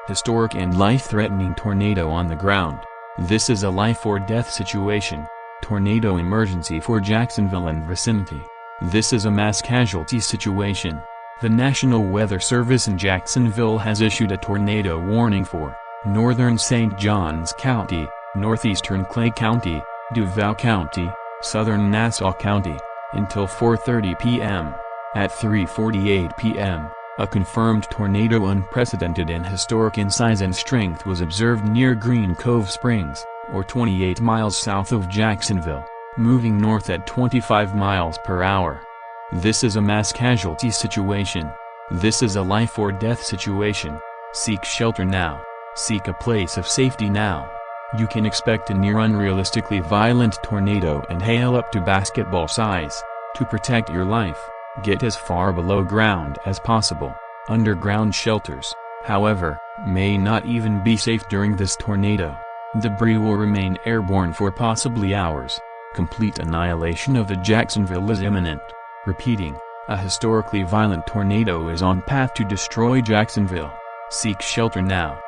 Historic and life-threatening tornado on the ground. This is a life-or-death situation. Tornado emergency for Jacksonville and vicinity. This is a mass casualty situation. The National Weather Service in Jacksonville has issued a tornado warning for northern St. Johns County, northeastern Clay County, Duval County, southern Nassau County, until 4:30 p.m. At 3:48 p.m., a confirmed tornado unprecedented and historic in size and strength was observed near Green Cove Springs, or 28 miles south of Jacksonville, moving north at 25 miles per hour. This is a mass casualty situation. This is a life-or-death situation. Seek shelter now. Seek a place of safety now. You can expect a near unrealistically violent tornado and hail up to basketball size. To protect your life, get as far below ground as possible. Underground shelters, however, may not even be safe during this tornado. Debris will remain airborne for possibly hours. Complete annihilation of the Jacksonville is imminent. Repeating, a historically violent tornado is on path to destroy Jacksonville. Seek shelter now.